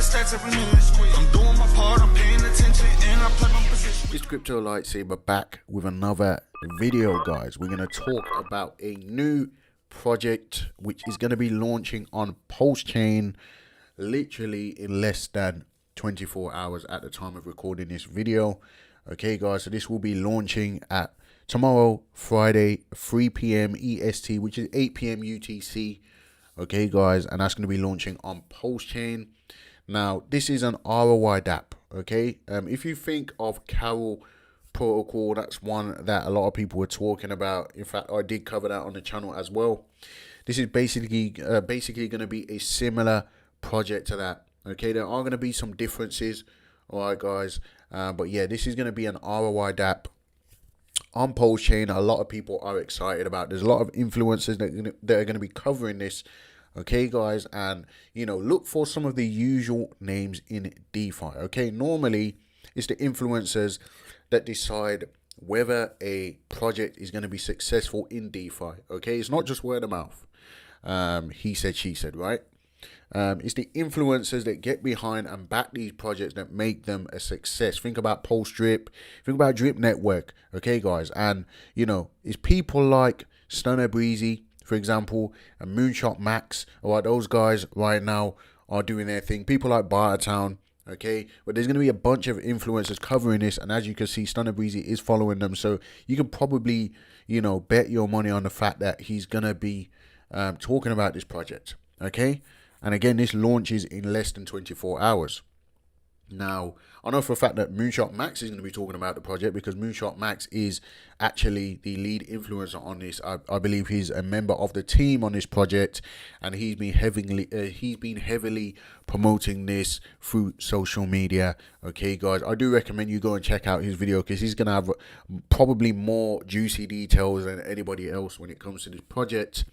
stats every minute. I'm doing my part, I'm paying attention, and I play my position. It's Crypto Lightsaber back with another video, guys. We're going to talk about a new project which is going to be launching on Pulsechain literally in less than 24 hours at the time of recording this video. Okay, guys, so this will be launching at tomorrow, Friday, 3 p.m. EST, which is 8 p.m. UTC. Okay, guys, and that's going to be launching on Pulsechain. Now, this is an ROI dApp. Okay, if you think of Carol protocol, that's one that a lot of people were talking about. In fact, I did cover that on the channel as well. This is basically going to be a similar project to that. Okay, there are going to be some differences, all right, guys, but yeah, this is going to be an ROI dApp on Pulsechain. A lot of people are excited about. There's a lot of influencers that are going to be covering this. Okay, guys, and you know, look for some of the usual names in DeFi. Okay, normally it's the influencers that decide whether a project is going to be successful in DeFi. Okay, it's not just word of mouth. He said, she said, right? It's the influencers that get behind and back these projects that make them a success. Think about Pulse Drip, think about Drip Network. Okay, guys, and you know, it's people like Stunner Breezy, for example, and Moonshot Max. All right, those guys right now are doing their thing. People like Bartertown. Okay, but there's going to be a bunch of influencers covering this, and as you can see, Stunner Breezy is following them, so you can probably, you know, bet your money on the fact that he's going to be talking about this project. Okay, and again, this launches in less than 24 hours. Now, I know for a fact that Moonshot Max is going to be talking about the project because Moonshot Max is actually the lead influencer on this. I believe he's a member of the team on this project, and he's been heavily promoting this through social media. Okay, guys, I do recommend you go and check out his video because he's going to have probably more juicy details than anybody else when it comes to this project.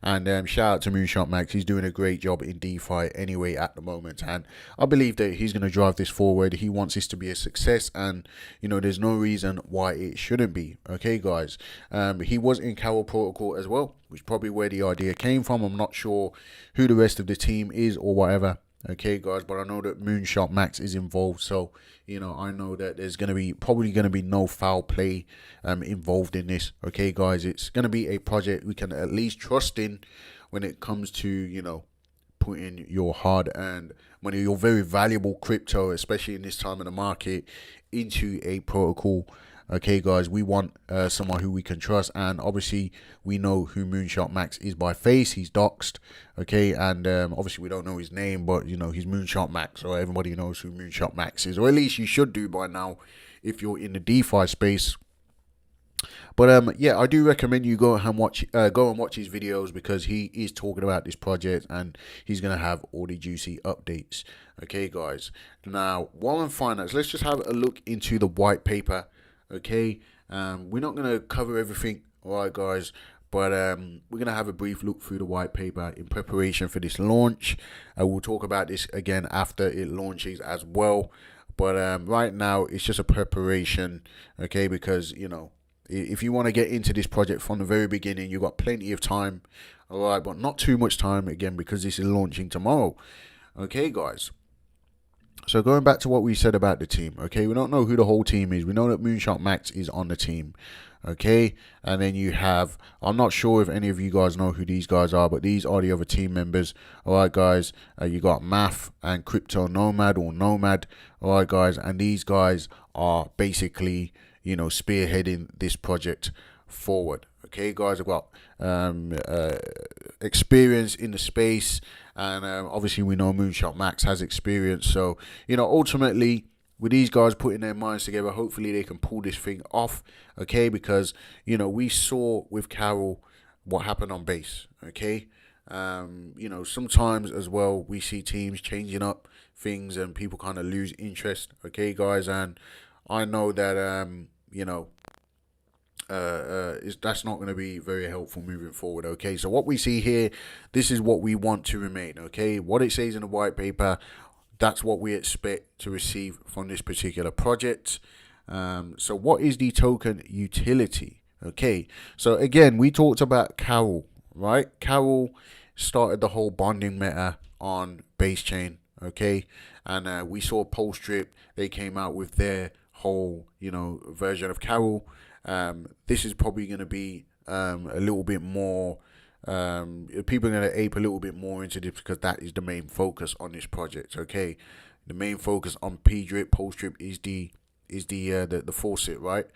And shout out to Moonshot Max. He's doing a great job in DeFi anyway at the moment, and I believe that he's going to drive this forward. He wants this to be a success, and you know, there's no reason why it shouldn't be. Okay, guys, he was in Carol protocol as well, which is probably where the idea came from. I'm not sure who the rest of the team is or whatever. Okay, guys, but I know that Moonshot Max is involved, so you know, I know that there's probably going to be no foul play involved in this. Okay, guys, it's going to be a project we can at least trust in when it comes to, you know, putting your hard-earned money, your very valuable crypto, especially in this time of the market, into a protocol. Okay, guys, we want someone who we can trust, and obviously we know who Moonshot Max is by face. He's doxed, okay, and obviously we don't know his name, but you know, he's Moonshot Max, so everybody knows who Moonshot Max is, or at least you should do by now if you're in the DeFi space. But yeah, I do recommend you go and watch his videos because he is talking about this project and he's gonna have all the juicy updates. Okay, guys. Now, Warren Finance. Let's just have a look into the white paper. Okay, we're not going to cover everything, all right, guys, but we're going to have a brief look through the white paper in preparation for this launch. We'll talk about this again after it launches as well, but right now it's just a preparation, okay, because, you know, if you want to get into this project from the very beginning, you've got plenty of time, all right, but not too much time, again, because this is launching tomorrow. Okay, guys. So going back to what we said about the team, okay, we don't know who the whole team is. We know that Moonshot Max is on the team, okay, and then you have, I'm not sure if any of you guys know who these guys are, but these are the other team members. All right, guys, you got Math and Crypto Nomad or Nomad, all right, guys, and these guys are basically, you know, spearheading this project forward. Okay, guys, I've got experience in the space, and obviously we know Moonshot Max has experience. So, you know, ultimately, with these guys putting their minds together, hopefully they can pull this thing off. Okay, because, you know, we saw with Carol what happened on base. Okay, you know, sometimes as well we see teams changing up things and people kind of lose interest. Okay, guys, and I know that you know, that's not going to be very helpful moving forward. Okay, so what we see here, this is what we want to remain. Okay, what it says in the white paper, that's what we expect to receive from this particular project. So what is the token utility? Okay, so again, we talked about Carol, right? Carol started the whole bonding meta on base chain. okay? And we saw Pulsechain, they came out with their whole, version of Carol. This is probably going to be a little bit more, people are going to ape a little bit more into this because that is the main focus on this project, okay? The main focus on P-Drip, Pulsechain is the faucet, right?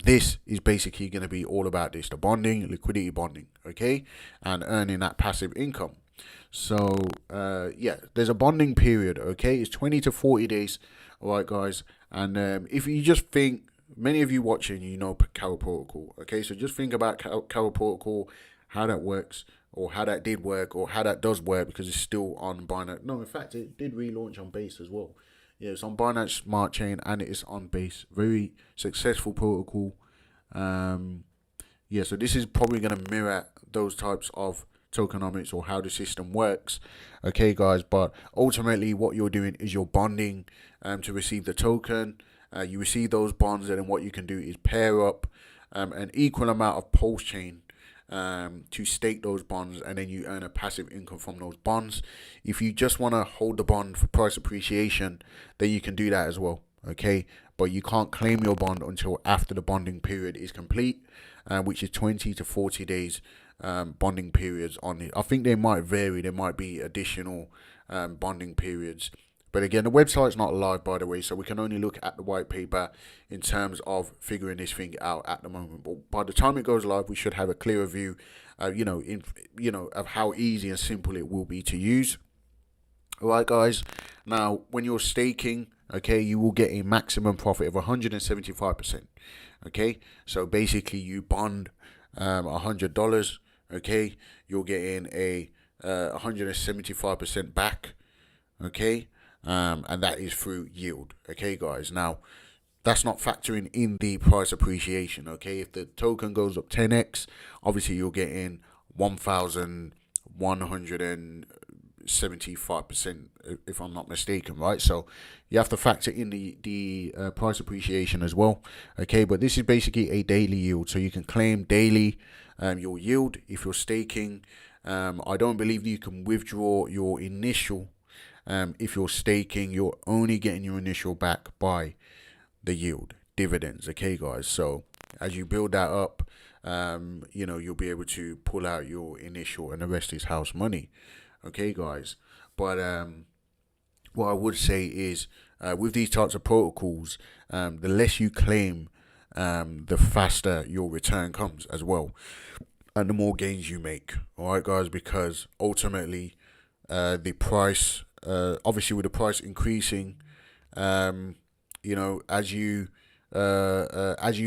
This is basically going to be all about this, the bonding, liquidity bonding, okay? And earning that passive income. So, yeah, there's a bonding period, okay? It's 20 to 40 days, all right, guys? And if you just think, many of you watching, you know Carol Protocol, okay? So just think about Carol Protocol, how that works, or how that did work, or how that does work, because it's still on Binance. No, in fact, it did relaunch on Base as well. Yeah, it's on Binance Smart Chain, and it is on Base. Very successful protocol. Yeah, so this is probably going to mirror those types of tokenomics or how the system works, okay, guys? But ultimately, what you're doing is you're bonding to receive the token. You receive those bonds, and then what you can do is pair up an equal amount of Pulsechain to stake those bonds, and then you earn a passive income from those bonds. If you just want to hold the bond for price appreciation, then you can do that as well, okay? But you can't claim your bond until after the bonding period is complete, which is 20 to 40 days bonding periods on it. I think they might vary. There might be additional bonding periods. But again, the website's not live, by the way, so we can only look at the white paper in terms of figuring this thing out at the moment. But by the time it goes live, we should have a clearer view, of how easy and simple it will be to use. All right, guys. Now, when you're staking, okay, you will get a maximum profit of 175%. Okay, so basically, you bond $100. Okay, you're getting a 175% back. Okay. And that is through yield, okay, guys? Now, that's not factoring in the price appreciation, okay? If the token goes up 10x, obviously you're getting 1,175%, if I'm not mistaken, right? So you have to factor in the price appreciation as well, okay? But this is basically a daily yield, so you can claim daily your yield if you're staking. I don't believe you can withdraw your initial. If you're staking, you're only getting your initial back by the yield, dividends, okay, guys? So as you build that up, you'll be able to pull out your initial, and the rest is house money, okay, guys? But what I would say is with these types of protocols, the less you claim, the faster your return comes as well, and the more gains you make, all right, guys? Because ultimately, the price, obviously with the price increasing, as you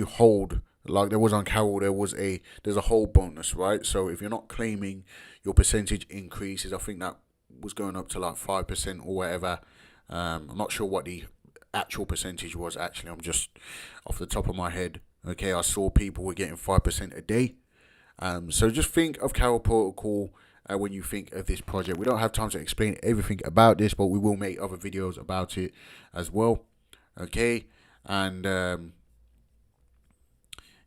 hold, like there was on Carol, there's a hold bonus, right? So if you're not claiming, your percentage increases. I think that was going up to like 5% or whatever. I'm not sure what the actual percentage was. Actually, I'm just off the top of my head. Okay, I saw people were getting 5% a day. So just think of Carol Protocol when you think of this project. We don't have time to explain everything about this, but we will make other videos about it as well. Okay, and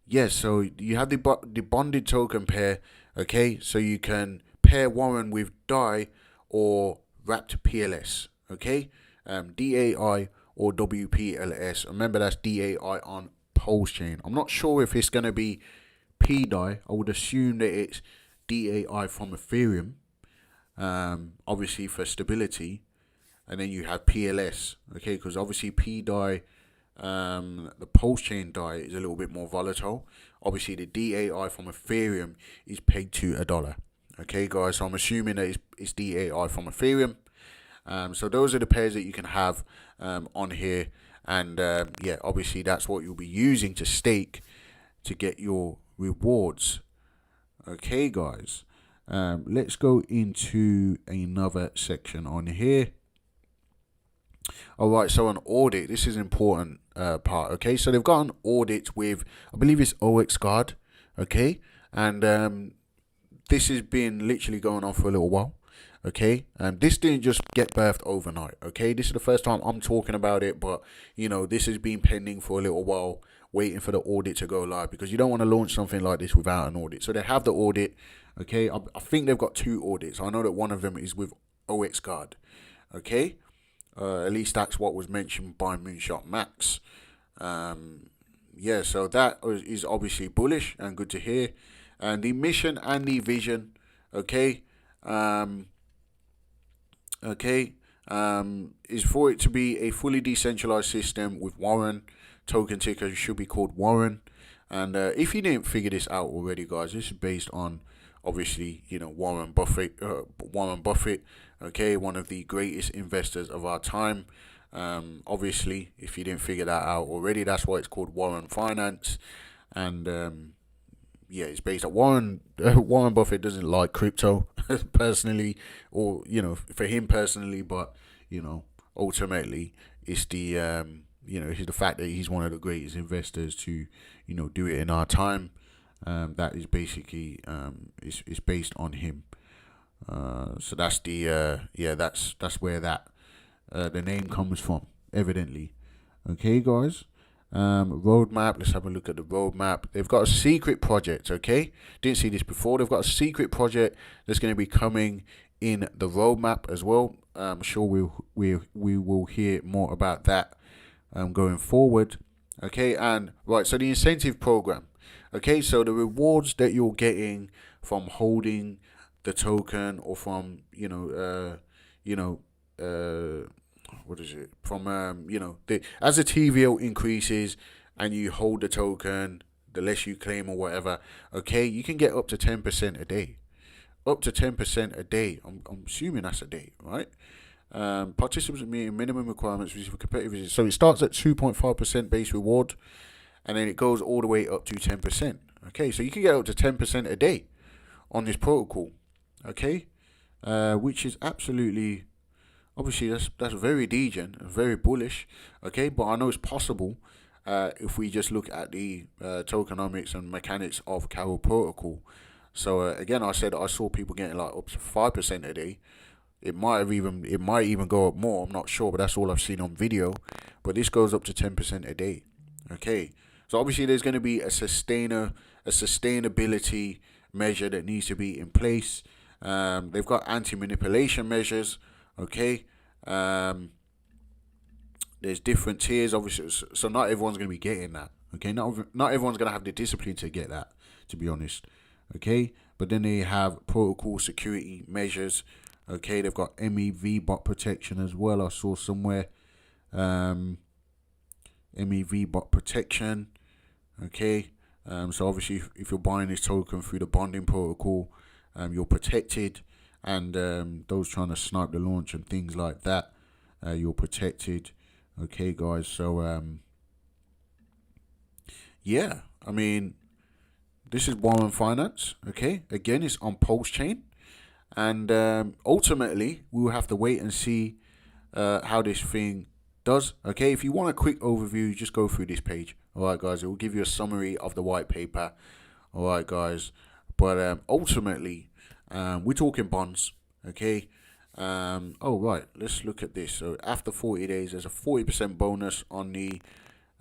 yeah, so you have the bonded token pair. Okay, so you can pair Warren with DAI or wrapped PLS. Okay, DAI or WPLS. Remember, that's DAI on Pulsechain. I'm not sure if it's going to be PDAI. I would assume that it's DAI from Ethereum, obviously for stability, and then you have PLS, okay, because obviously PDAI, the Pulsechain DAI is a little bit more volatile. Obviously the DAI from Ethereum is pegged to $1, okay, guys? So I'm assuming that it's DAI from Ethereum. So those are the pairs that you can have on here, and yeah, obviously that's what you'll be using to stake to get your rewards. Okay, guys, let's go into another section on here. All right, so an audit. This is important part. Okay, so they've got an audit with, I believe it's OXGuard. Okay, and this has been literally going on for a little while. Okay, this didn't just get birthed overnight. Okay, this is the first time I'm talking about it, but this has been pending for a little while, waiting for the audit to go live, because you don't want to launch something like this without an audit. So they have the audit. Okay, I think they've got 2 audits. I know that one of them is with OXGuard. Okay, At least that's what was mentioned by Moonshot Max. Yeah, so that is obviously bullish and good to hear. And the mission and the vision, okay, um, okay, is for it to be a fully decentralized system with Warren. Token ticker should be called Warren. And if you didn't figure this out already, guys, this is based on obviously, Warren Buffett. Warren Buffett, okay, one of the greatest investors of our time. Obviously, if you didn't figure that out already, that's why it's called Warren Finance. And yeah, it's based on Warren. Warren Buffett doesn't like crypto personally, or for him personally, but ultimately, it's the it's the fact that he's one of the greatest investors to do it in our time. That is basically it's based on him. So that's the that's where that the name comes from, evidently. Okay, guys. Roadmap. Let's have a look at the roadmap. They've got a secret project. Okay, didn't see this before. They've got a secret project that's going to be coming in the roadmap as well. I'm sure we will hear more about that going forward. Okay, and right. So the incentive program. Okay, so the rewards that you're getting from holding the token, or from what is it, from as the TVL increases and you hold the token, the less you claim or whatever, okay, you can get up to 10% a day. Up to 10% a day. I'm assuming that's a day, right? Participants meeting minimum requirements for competitive. So it starts at 2.5% base reward, and then it goes all the way up to 10%. Okay, so you can get up to 10% a day on this protocol. Okay, which is absolutely, obviously that's very degen, very bullish. Okay, but I know it's possible if we just look at the tokenomics and mechanics of Carol protocol. So again, I said I saw people getting like up to 5% a day. It might even go up more. I'm not sure, but that's all I've seen on video. But this goes up to 10% a day. Okay, so obviously there's going to be a sustainability measure that needs to be in place. They've got anti-manipulation measures. Okay, there's different tiers, obviously, so not everyone's going to be getting that. Okay, not everyone's going to have the discipline to get that, to be honest. Okay, but then they have protocol security measures. Okay, they've got MEV bot protection as well. I saw somewhere MEV bot protection. Okay, so obviously if you're buying this token through the bonding protocol, you're protected, and those trying to snipe the launch and things like that, you're protected. Okay, guys, so yeah, I mean, this is Warren Finance. Okay, again, it's on Pulsechain, and ultimately we will have to wait and see how this thing does. Okay, if you want a quick overview, just go through this page. All right, guys, it will give you a summary of the white paper. All right, guys, but ultimately we're talking bonds. Okay, oh right, let's look at this. So after 40 days, there's a 40% bonus on the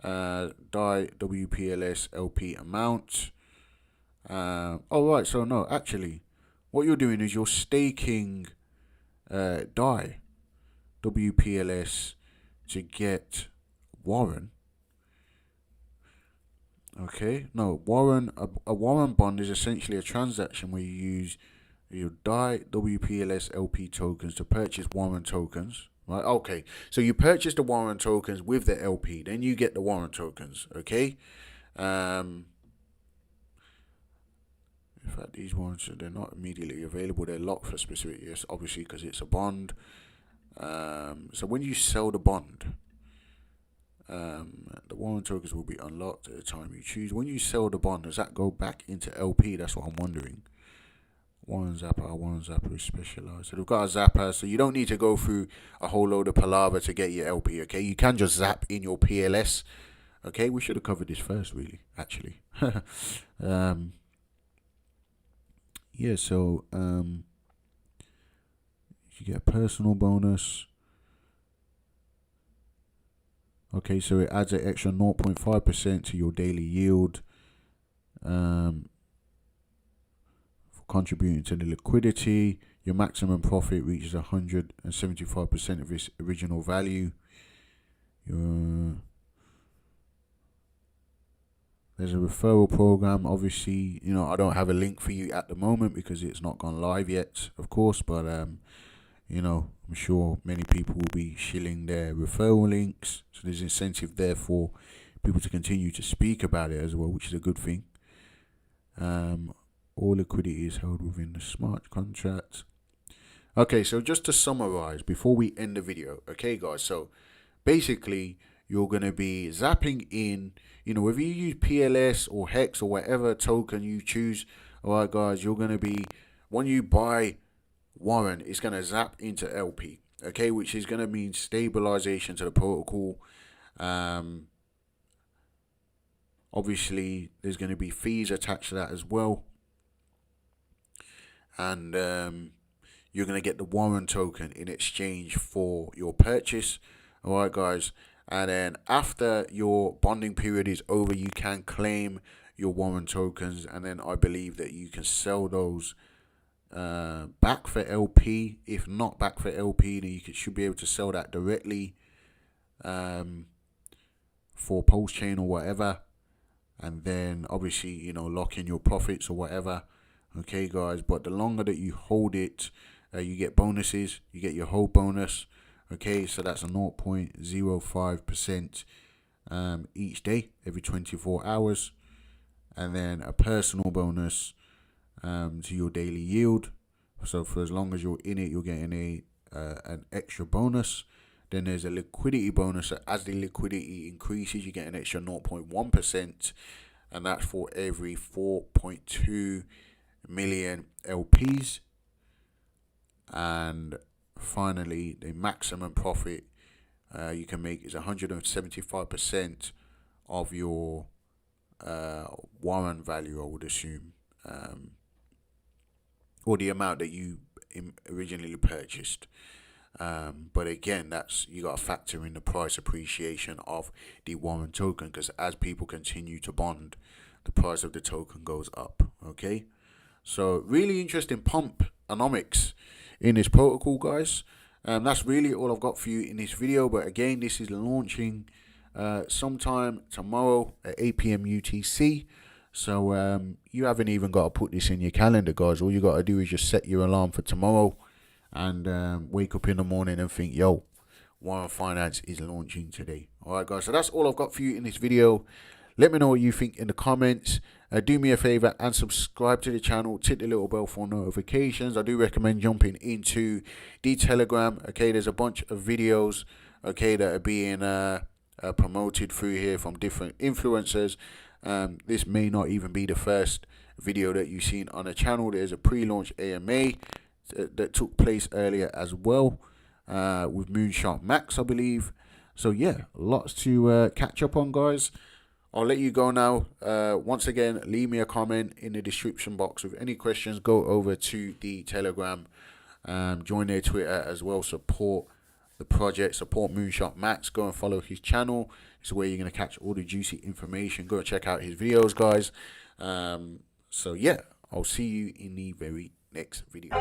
DAI WPLS LP amount. Oh right, so no, actually, what you're doing is you're staking DAI WPLS to get Warren. Okay, no, Warren. A Warren bond is essentially a transaction where you use your DAI WPLS LP tokens to purchase Warren tokens. Right? Okay, so you purchase the Warren tokens with the LP, then you get the Warren tokens. Okay. In fact, these warrants, they're not immediately available. They're locked for specific years, obviously, because it's a bond. So when you sell the bond, the warrant tokens will be unlocked at the time you choose. When you sell the bond, does that go back into LP? That's what I'm wondering. Warren Zapper is specialized. So they've got a Zapper, so you don't need to go through a whole load of palaver to get your LP. Okay, you can just zap in your PLS. Okay, we should have covered this first, really, actually. Yeah, so you get a personal bonus. Okay, so it adds an extra 0.5% to your daily yield, for contributing to the liquidity. your maximum profit reaches 175% of its original value. There's a referral program. Obviously, you know, I don't have a link for you at the moment because it's not gone live yet, of course, but you know, I'm sure many people will be shilling their referral links, so there's incentive there for people to continue to speak about it as well, which is a good thing. All liquidity is held within the smart contract. Okay, so just to summarize before we end the video, okay guys, so basically you're going to be zapping in, you know, whether you use PLS or Hex or whatever token you choose, all right guys, you're going to be, when you buy warrant, it's going to zap into LP, okay, which is going to mean stabilization to the protocol. Obviously there's going to be fees attached to that as well, and you're going to get the warrant token in exchange for your purchase, all right guys. And then after your bonding period is over, you can claim your warrant tokens, and then I believe that you can sell those back for LP. If not back for LP, then you should be able to sell that directly for Pulsechain or whatever, and then obviously, you know, lock in your profits or whatever, okay guys. But the longer that you hold it, you get bonuses. You get your hold bonus, okay, so that's a 0.05% each day, every 24 hours, and then a personal bonus to your daily yield. So for as long as you're in it, you're getting an extra bonus. Then there's a liquidity bonus. So as the liquidity increases, you get an extra 0.1%, and that's for every 4.2 million LPs. And finally, the maximum profit you can make is 175% of your warrant value, I would assume, or the amount that you originally purchased. But again, that's, you got to factor in the price appreciation of the warrant token, because as people continue to bond, the price of the token goes up, okay. So really interesting pump-onomics in this protocol, guys. That's really all I've got for you in this video, but again, this is launching sometime tomorrow at 8 PM UTC. So you haven't even got to put this in your calendar, guys. All you got to do is just set your alarm for tomorrow and wake up in the morning and think, yo, Warrant Finance is launching today. All right, guys, so that's all I've got for you in this video. Let me know what you think in the comments. Do me a favor and subscribe to the channel. Hit the little bell for notifications. I do recommend jumping into the Telegram. Okay, there's a bunch of videos, okay, that are being promoted through here from different influencers. This may not even be the first video that you've seen on the channel. There's a pre-launch AMA that took place earlier as well, with Moonshot Max, I believe. So yeah, lots to catch up on, guys. I'll let you go now. Once again, leave me a comment in the description box with any questions. Go over to the Telegram, join their Twitter as well. Support the project, support Moonshot Max. Go and follow his channel. It's where you're going to catch all the juicy information. Go and check out his videos, guys. So yeah, I'll see you in the very next video.